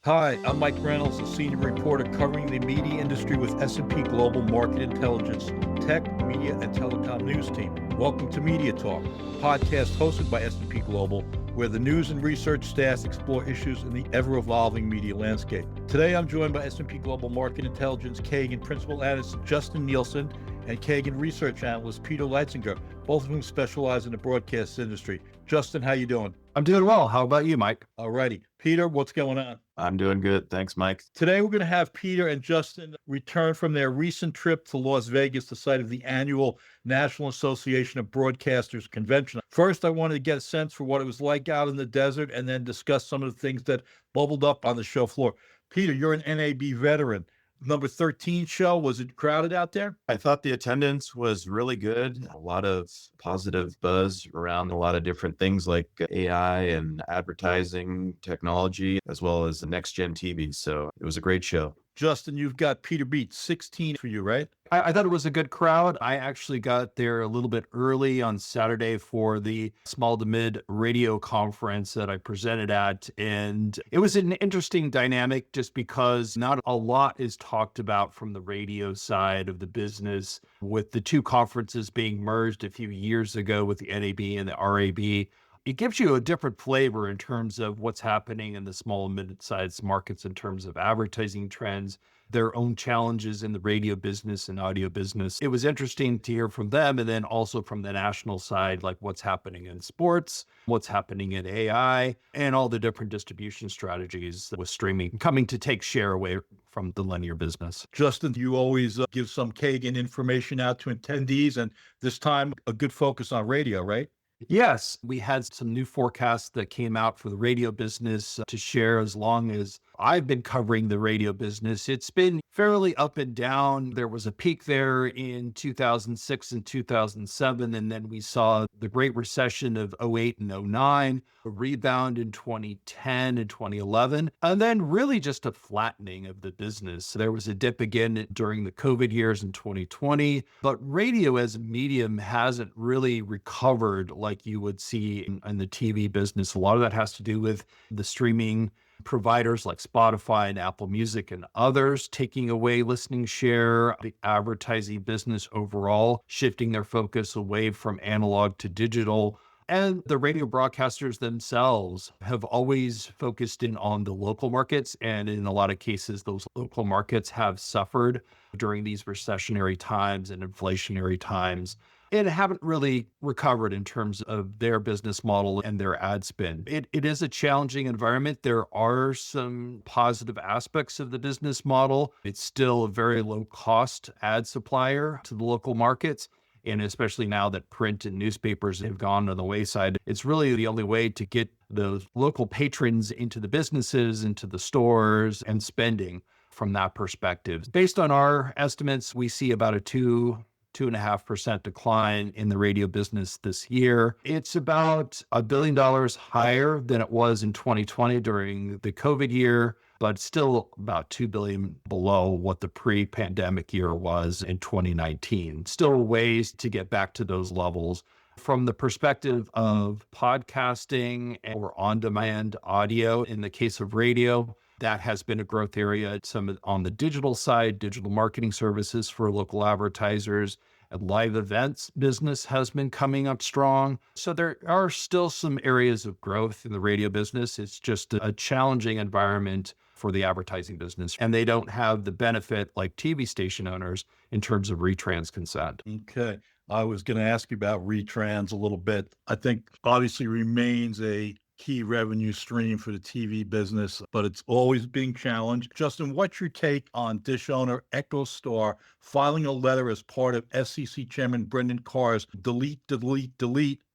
Hi, I'm Mike Reynolds, a senior reporter covering the media industry with S&P Global Market Intelligence, tech, media, and telecom news team. Welcome to Media Talk, a podcast hosted by S&P Global, where the news and research staff explore issues in the ever-evolving media landscape. Today, I'm joined by S&P Global Market Intelligence Kagan principal analyst Justin Nielson and Kagan research analyst Peter Leitzinger, both of whom specialize in the broadcast industry. Justin, how you doing? I'm doing well. How about you, Mike? Alrighty. Peter, what's going on? I'm doing good. Thanks, Mike. Today, we're going to have Peter and Justin return from their recent trip to Las Vegas, the site of the annual National Association of Broadcasters convention. First, I wanted to get a sense for what it was like out in the desert and then discuss some of the things that bubbled up on the show floor. Peter, you're an NAB veteran. Number 13 show, was it crowded out there? I thought the attendance was really good. A lot of positive buzz around a lot of different things like AI and advertising technology, as well as the NextGen TV. So it was a great show. Justin, you've got Peter beat 16 for you, right? I thought it was a good crowd. I actually got there a little bit early on Saturday for the small to mid radio conference that I presented at. And it was an interesting dynamic just because not a lot is talked about from the radio side of the business, with the two conferences being merged a few years ago with the NAB and the RAB. It gives you a different flavor in terms of what's happening in the small and mid-sized markets in terms of advertising trends, their own challenges in the radio business and audio business. It was interesting to hear from them, and then also from the national side, like what's happening in sports, what's happening in AI, and all the different distribution strategies with streaming coming to take share away from the linear business. Justin, you always give some Kagan information out to attendees, and this time a good focus on radio, right? Yes, we had some new forecasts that came out for the radio business to share. As long as I've been covering the radio business, it's been fairly up and down. There was a peak there in 2006 and 2007, and then we saw the Great Recession of 08 and 09, a rebound in 2010 and 2011, and then really just a flattening of the business. There was a dip again during the COVID years in 2020, but radio as a medium hasn't really recovered like you would see in the TV business. A lot of that has to do with the streaming providers like Spotify and Apple Music and others taking away listening share, the advertising business overall shifting their focus away from analog to digital. And the radio broadcasters themselves have always focused in on the local markets. And in a lot of cases, those local markets have suffered during these recessionary times and inflationary times, and haven't really recovered in terms of their business model and their ad spend. It is a challenging environment. There are some positive aspects of the business model. It's still a very low cost ad supplier to the local markets. And especially now that print and newspapers have gone to the wayside, it's really the only way to get those local patrons into the businesses, into the stores, and spending from that perspective. Based on our estimates, we see about a 2.5% decline in the radio business this year. It's about $1 billion higher than it was in 2020 during the COVID year, but still about $2 billion below what the pre-pandemic year was in 2019. Still ways to get back to those levels. From the perspective of podcasting or on-demand audio, in the case of radio, that has been a growth area. Some on the digital side, digital marketing services for local advertisers, and live events business has been coming up strong. So there are still some areas of growth in the radio business. It's just a challenging environment for the advertising business, and they don't have the benefit like TV station owners in terms of retrans consent. Okay. I was going to ask you about retrans a little bit. I think obviously remains a key revenue stream for the TV business, but it's always being challenged. Justin, what's your take on dish owner EchoStar filing a letter as part of SEC Chairman Brendan Carr's delete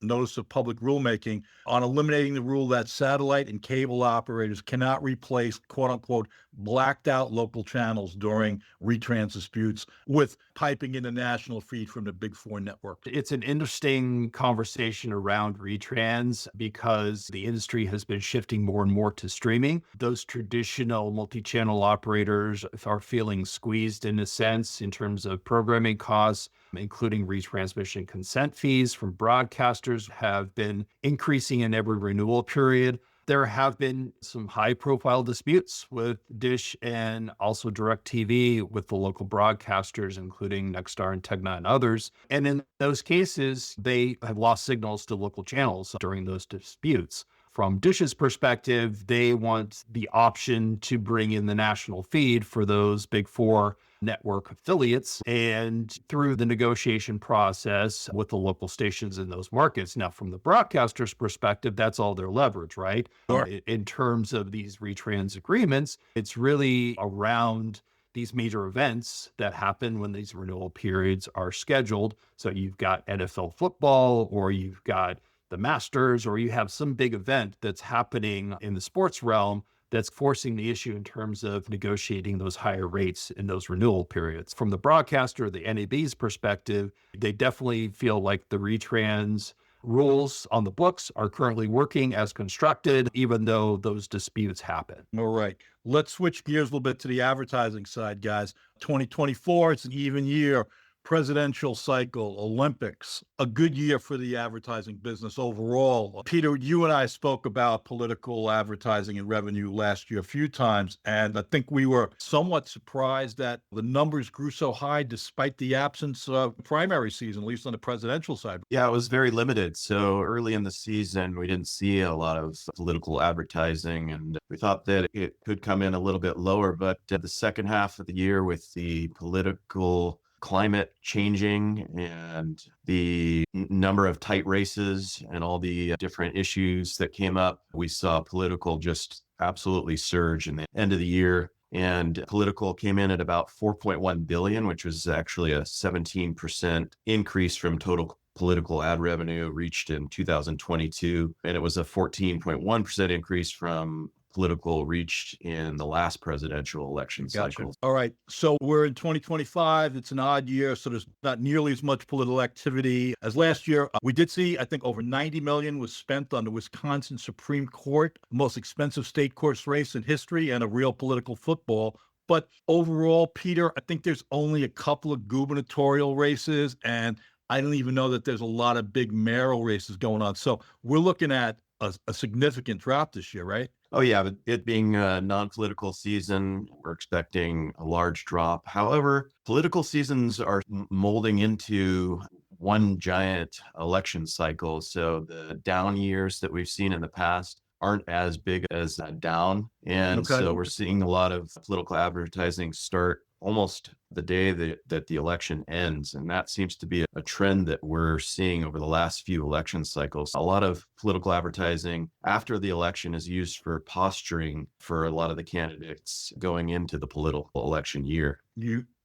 notice of public rulemaking on eliminating the rule that satellite and cable operators cannot replace quote unquote blacked out local channels during retrans disputes with piping in the national feed from the Big Four network? It's an interesting conversation around retrans because the industry has been shifting more and more to streaming. Those traditional multi-channel operators are feeling squeezed in a sense in terms of programming costs, including retransmission consent fees from broadcasters have been increasing in every renewal period. There have been some high profile disputes with Dish and also DirecTV with the local broadcasters, including Nexstar and Tegna and others. And in those cases, they have lost signals to local channels during those disputes. From Dish's perspective, they want the option to bring in the national feed for those big four network affiliates and through the negotiation process with the local stations in those markets. Now, from the broadcaster's perspective, that's all their leverage, right? Sure. In terms of these retrans agreements, it's really around these major events that happen when these renewal periods are scheduled. So you've got NFL football, or you've got the Masters, or you have some big event that's happening in the sports realm that's forcing the issue in terms of negotiating those higher rates in those renewal periods. From the broadcaster, the NAB's perspective, they definitely feel like the retrans rules on the books are currently working as constructed, even though those disputes happen. All right. Let's switch gears a little bit to the advertising side, guys. 2024, it's an even year. Presidential cycle, Olympics, a good year for the advertising business overall. Peter, you and I spoke about political advertising and revenue last year a few times, and I think we were somewhat surprised that the numbers grew so high despite the absence of primary season, at least on the presidential side. Yeah, it was very limited. So early in the season, we didn't see a lot of political advertising, and we thought that it could come in a little bit lower. But the second half of the year, with the political climate changing and the number of tight races and all the different issues that came up, we saw political just absolutely surge in the end of the year. And political came in at about 4.1 billion, which was actually a 17% increase from total political ad revenue reached in 2022. And it was a 14.1% increase from political reached in the last presidential election cycle. All right. So we're in 2025. It's an odd year, so there's not nearly as much political activity as last year. We did see, I think, over 90 million was spent on the Wisconsin Supreme Court, most expensive state course race in history and a real political football. But overall, Peter, I think there's only a couple of gubernatorial races, and I don't even know that there's a lot of big mayoral races going on. So we're looking at a significant drop this year, right? Oh, yeah. But it being a non-political season, we're expecting a large drop. However, political seasons are molding into one giant election cycle. So the down years that we've seen in the past aren't as big as down. And so we're seeing a lot of political advertising start almost the day that the election ends. And that seems to be a trend that we're seeing over the last few election cycles. A lot of political advertising after the election is used for posturing for a lot of the candidates going into the political election year.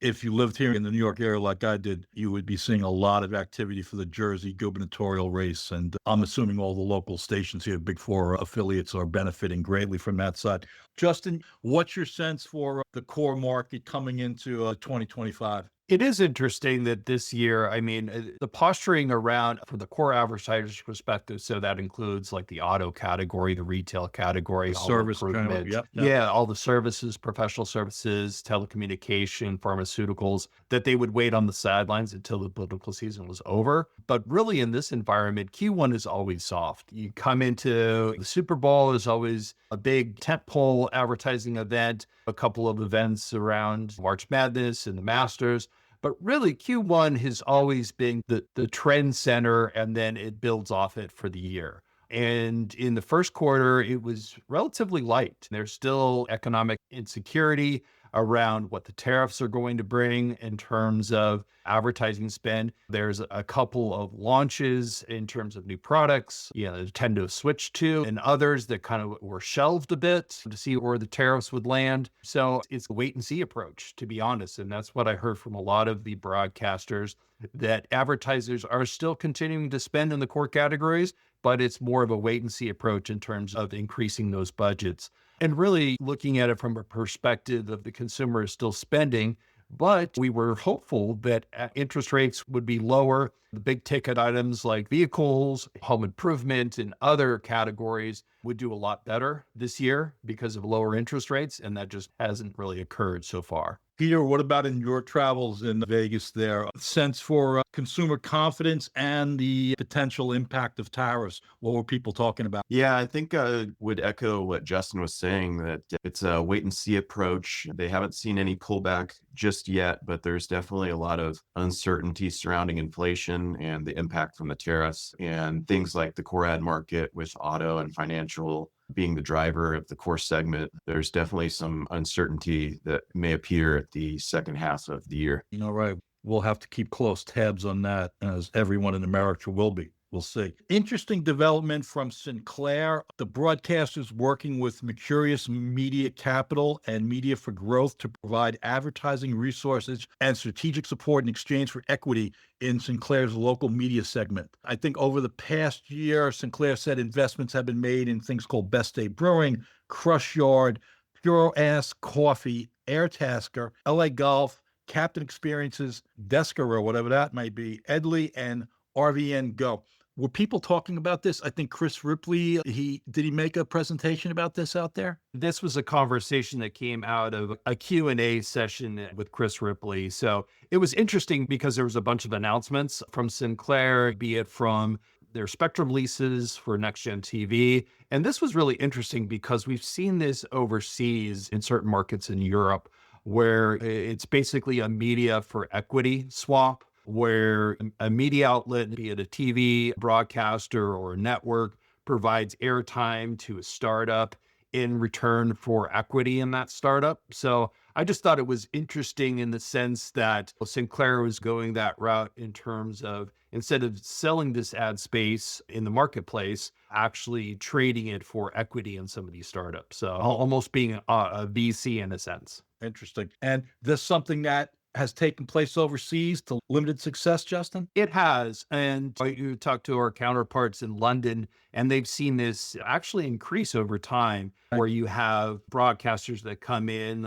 If you lived here in the New York area like I did, you would be seeing a lot of activity for the Jersey gubernatorial race. And I'm assuming all the local stations here, Big Four affiliates, are benefiting greatly from that side. Justin, what's your sense for the core market coming into 2025? It is interesting that this year, I mean, the posturing around from the core advertisers perspective, so that includes like the auto category, the retail category, all Service the improvement, yep. yeah, all the services, professional services, telecommunication, pharmaceuticals, that they would wait on the sidelines until the political season was over. But really in this environment, Q1 is always soft. You come into the Super Bowl is always a big tentpole advertising event, a couple of events around March Madness and the Masters. But really, Q1 has always been the trend center, and then it builds off it for the year. And in the first quarter, it was relatively light. There's still economic insecurity around what the tariffs are going to bring in terms of advertising spend. There's a couple of launches in terms of new products, Nintendo Switch 2 and others that kind of were shelved a bit to see where the tariffs would land. So it's a wait and see approach, to be honest. And that's what I heard from a lot of the broadcasters, that advertisers are still continuing to spend in the core categories, but it's more of a wait and see approach in terms of increasing those budgets. And really looking at it from a perspective of the consumer is still spending, but we were hopeful that interest rates would be lower. The big ticket items like vehicles, home improvement, and other categories would do a lot better this year because of lower interest rates, and that just hasn't really occurred so far. Peter, what about in your travels in Vegas there? A sense for consumer confidence and the potential impact of tariffs. What were people talking about? Yeah, I think I would echo what Justin was saying, that it's a wait and see approach. They haven't seen any pullback just yet, but there's definitely a lot of uncertainty surrounding inflation and the impact from the tariffs and things like the core ad market with auto and financial being the driver of the core segment. There's definitely some uncertainty that may appear at the second half of the year. All right. We'll have to keep close tabs on that, as everyone in America will be. We'll see. Interesting development from Sinclair. The broadcasters working with Mercurius Media Capital and Media for Growth to provide advertising resources and strategic support in exchange for equity in Sinclair's local media segment. I think over the past year, Sinclair said investments have been made in things called Best Day Brewing, Crush Yard, Pure Ass Coffee, Airtasker, LA Golf, Captain Experiences, Desker, or whatever that might be, Edley, and RVN Go. Were people talking about this? I think Chris Ripley, did he make a presentation about this out there? This was a conversation that came out of a Q&A session with Chris Ripley. So it was interesting because there was a bunch of announcements from Sinclair, be it from their Spectrum leases for NextGen TV. And this was really interesting because we've seen this overseas in certain markets in Europe, where it's basically a media for equity swap, where a media outlet, be it a TV broadcaster or a network, provides airtime to a startup in return for equity in that startup. So I just thought it was interesting in the sense that Sinclair was going that route in terms of, instead of selling this ad space in the marketplace, actually trading it for equity in some of these startups. So almost being a VC in a sense. Interesting. And this something that has taken place overseas to limited success, Justin? It has. And you talk to our counterparts in London, and they've seen this actually increase over time, where you have broadcasters that come in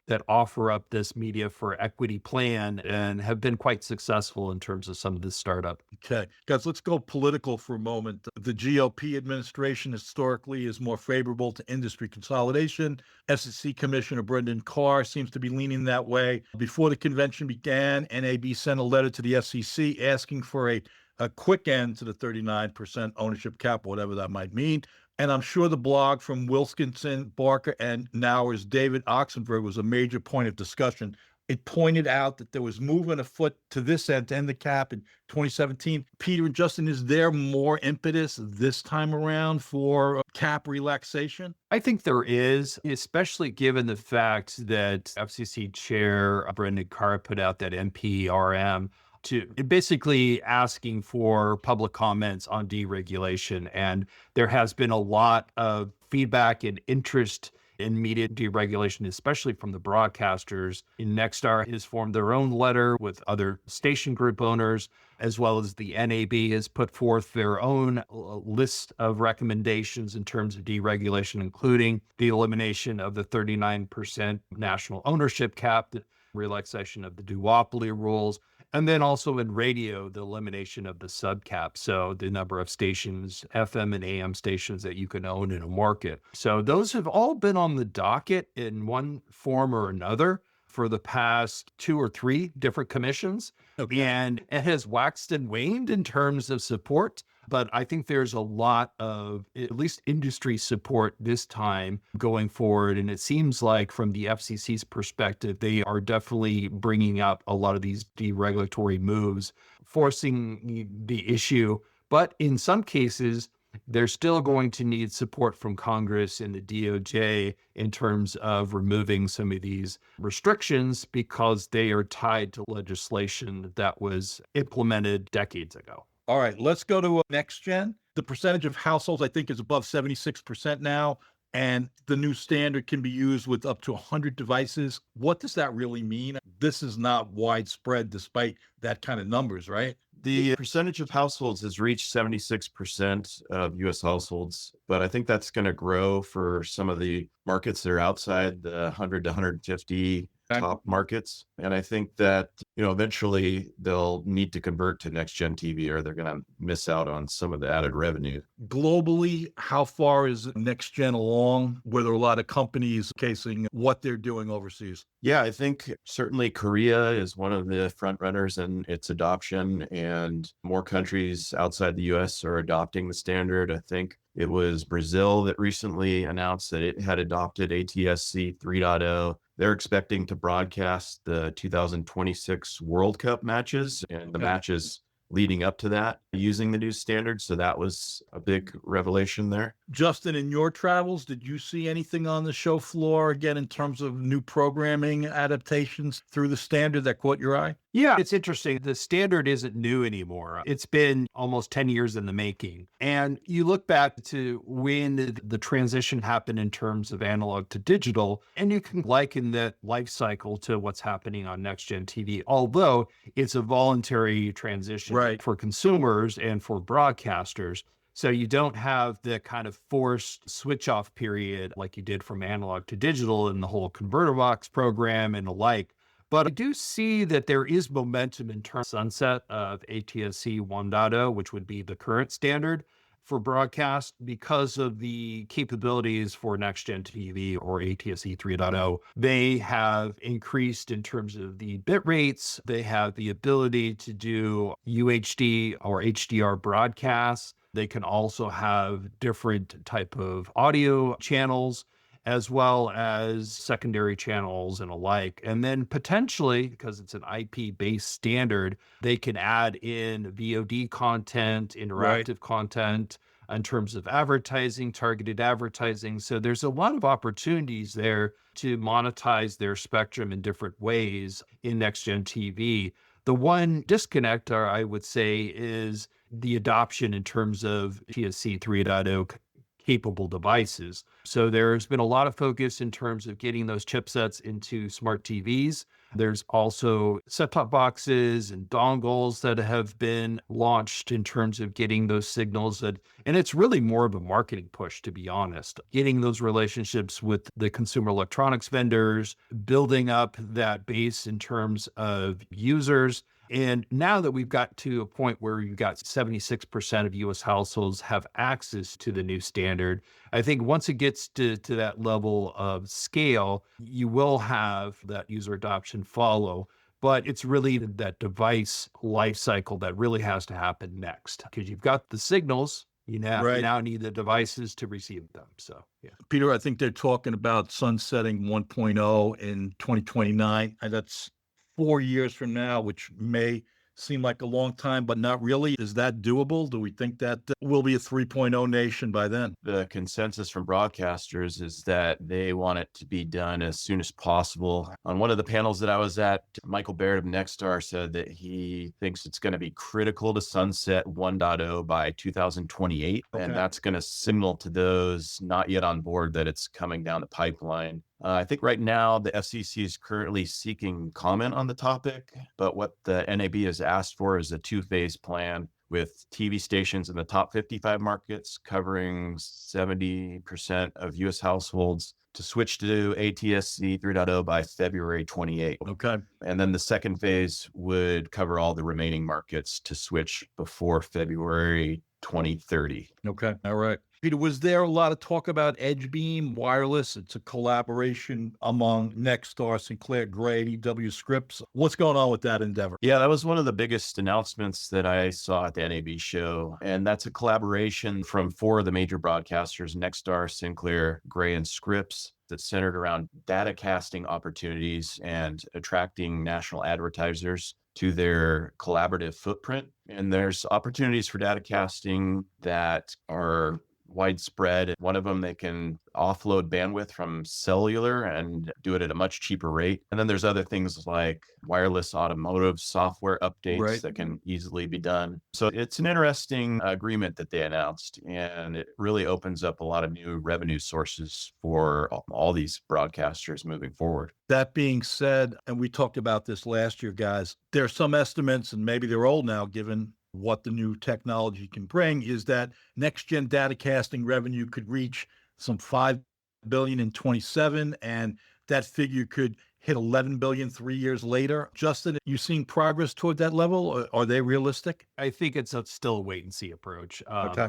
that offer up this media for equity plan and have been quite successful in terms of some of this startup. Okay, guys, let's go political for a moment. The GOP administration historically is more favorable to industry consolidation. SEC Commissioner Brendan Carr seems to be leaning that way. Before the convention began, NAB sent a letter to the SEC asking for a quick end to the 39% ownership cap, whatever that might mean. And I'm sure the blog from Wilkinson, Barker, and Nauer's David Oxenberg was a major point of discussion. It pointed out that there was movement afoot to this end to end the cap in 2017. Peter and Justin, is there more impetus this time around for cap relaxation? I think there is, especially given the fact that FCC Chair Brendan Carr put out that NPRM to basically asking for public comments on deregulation. And there has been a lot of feedback and interest in media deregulation, especially from the broadcasters. Nexstar has formed their own letter with other station group owners, as well as the NAB has put forth their own list of recommendations in terms of deregulation, including the elimination of the 39% national ownership cap, the relaxation of the duopoly rules, and then also in radio, the elimination of the subcap. So the number of stations, FM and AM stations that you can own in a market. So those have all been on the docket in one form or another for the past 2 or 3 different commissions. Okay. And it has waxed and waned in terms of support. But I think there's a lot of at least industry support this time going forward. And it seems like from the FCC's perspective, they are definitely bringing up a lot of these deregulatory moves, forcing the issue. But in some cases, they're still going to need support from Congress and the DOJ in terms of removing some of these restrictions because they are tied to legislation that was implemented decades ago. All right, let's go to NextGen. The percentage of households, I think, is above 76% now, and the new standard can be used with up to 100 devices. What does that really mean? This is not widespread despite that kind of numbers, right? The percentage of households has reached 76% of U.S. households, but I think that's going to grow for some of the markets that are outside the 100 to 150 Okay. top markets. And I think that, eventually they'll need to convert to NextGen TV or they're going to miss out on some of the added revenue. Globally, how far is NextGen along? Were there a lot of companies casing what they're doing overseas? Yeah, I think certainly Korea is one of the front runners in its adoption, and more countries outside the US are adopting the standard. I think it was Brazil that recently announced that it had adopted ATSC 3.0. They're expecting to broadcast the 2026 World Cup matches and the Okay. matches leading up to that using the new standard. So that was a big revelation there. Justin, in your travels, did you see anything on the show floor again in terms of new programming adaptations through the standard that caught your eye? Yeah, it's interesting. The standard isn't new anymore. It's been almost 10 years in the making. And you look back to when the transition happened in terms of analog to digital, and you can liken that life cycle to what's happening on NextGen TV, although it's a voluntary transition Right. for consumers and for broadcasters. So you don't have the kind of forced switch off period like you did from analog to digital and the whole converter box program and the like. But I do see that there is momentum in terms of sunset of ATSC 1.0, which would be the current standard for broadcast because of the capabilities for NextGen TV or ATSC 3.0. They have increased in terms of the bit rates. They have the ability to do UHD or HDR broadcasts. They can also have different type of audio channels, as well as secondary channels and alike. And then potentially, because it's an IP-based standard, they can add in VOD content, interactive content in terms of advertising, targeted advertising. So there's a lot of opportunities there to monetize their spectrum in different ways in NextGen TV. The one disconnect, I would say, is the adoption in terms of TSC 3.0 capable devices. So there's been a lot of focus in terms of getting those chipsets into smart TVs. There's also set-top boxes and dongles that have been launched in terms of getting those signals. And it's really more of a marketing push, to be honest. Getting those relationships with the consumer electronics vendors, building up that base in terms of users. And now that we've got to a point where you've got 76% of US households have access to the new standard, I think once it gets to that level of scale, you will have that user adoption follow. But it's really that device life cycle that really has to happen next, because you've got the signals, you Right. now need the devices to receive them. So, yeah. Peter, I think they're talking about sunsetting 1.0 in 2029. And that's 4 years from now, which may seem like a long time, but not really. Is that doable? Do we think that we'll be a 3.0 nation by then? The consensus from broadcasters is that they want it to be done as soon as possible. On one of the panels that I was at, Michael Baird of Nexstar said that he thinks it's going to be critical to sunset 1.0 by 2028. Okay. And that's going to signal to those not yet on board that it's coming down the pipeline. I think right now the FCC is currently seeking comment on the topic, but what the NAB has asked for is a two-phase plan with TV stations in the top 55 markets covering 70% of US households to switch to ATSC 3.0 by February 28. Okay. And then the second phase would cover all the remaining markets to switch before February 2030. Okay. All right. Peter, was there a lot of talk about EdgeBeam Wireless? It's a collaboration among Nexstar, Sinclair Gray, and EW Scripps. What's going on with that endeavor? Yeah, that was one of the biggest announcements that I saw at the NAB show. And that's a collaboration from four of the major broadcasters, Nexstar, Sinclair, Gray, and Scripps, that's centered around data casting opportunities and attracting national advertisers to their collaborative footprint. And there's opportunities for data casting that are widespread. One of them, they can offload bandwidth from cellular and do it at a much cheaper rate. And then there's other things like wireless automotive software updates Right. that can easily be done. So it's an interesting agreement that they announced, and it really opens up a lot of new revenue sources for all these broadcasters moving forward. That being said, and we talked about this last year, guys, there are some estimates, and maybe they're old now, given what the new technology can bring, is that next-gen data casting revenue could reach some $5 billion in 27, and that figure could hit 11 billion 3 years later. Justin, you seeing progress toward that level? Or are they realistic? I think it's still a wait and see approach. Okay.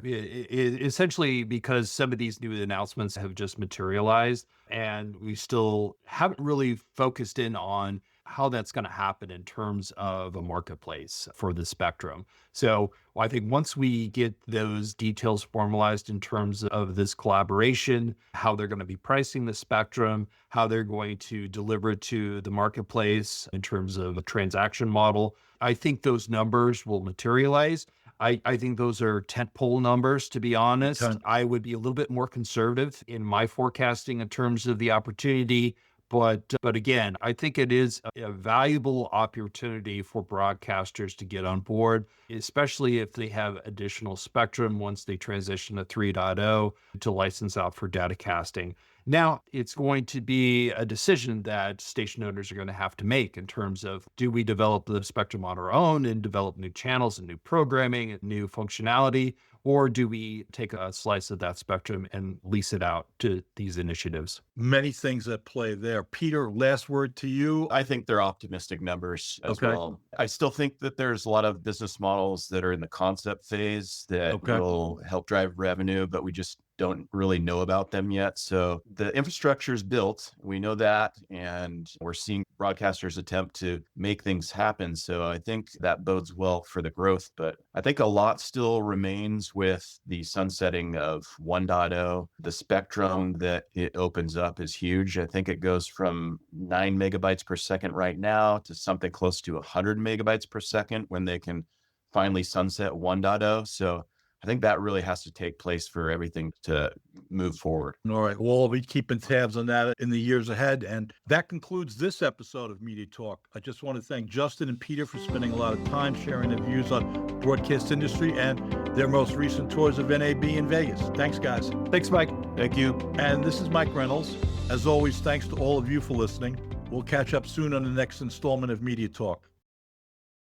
Essentially, because some of these new announcements have just materialized, and we still haven't really focused in on how that's going to happen in terms of a marketplace for the spectrum. So I think once we get those details formalized in terms of this collaboration, how they're going to be pricing the spectrum, how they're going to deliver it to the marketplace in terms of a transaction model, I think those numbers will materialize. I think those are tentpole numbers, to be honest. Okay. I would be a little bit more conservative in my forecasting in terms of the opportunity. But again, I think it is a valuable opportunity for broadcasters to get on board, especially if they have additional spectrum once they transition to 3.0 to license out for data casting. Now, it's going to be a decision that station owners are going to have to make in terms of, do we develop the spectrum on our own and develop new channels and new programming and new functionality, or do we take a slice of that spectrum and lease it out to these initiatives? Many things at play there. Peter, last word to you. I think they're optimistic numbers as Okay. well. I still think that there's a lot of business models that are in the concept phase that Okay. will help drive revenue, but we just don't really know about them yet. So the infrastructure is built. We know that. And we're seeing broadcasters attempt to make things happen. So I think that bodes well for the growth. But I think a lot still remains with the sunsetting of 1.0. The spectrum that it opens up is huge. I think it goes from 9 megabytes per second right now to something close to 100 megabytes per second when they can finally sunset 1.0. So I think that really has to take place for everything to move forward. All right. We'll be keeping tabs on that in the years ahead. And that concludes this episode of Media Talk. I just want to thank Justin and Peter for spending a lot of time sharing their views on broadcast industry and their most recent tours of NAB in Vegas. Thanks, guys. Thanks, Mike. Thank you. And this is Mike Reynolds. As always, thanks to all of you for listening. We'll catch up soon on the next installment of Media Talk.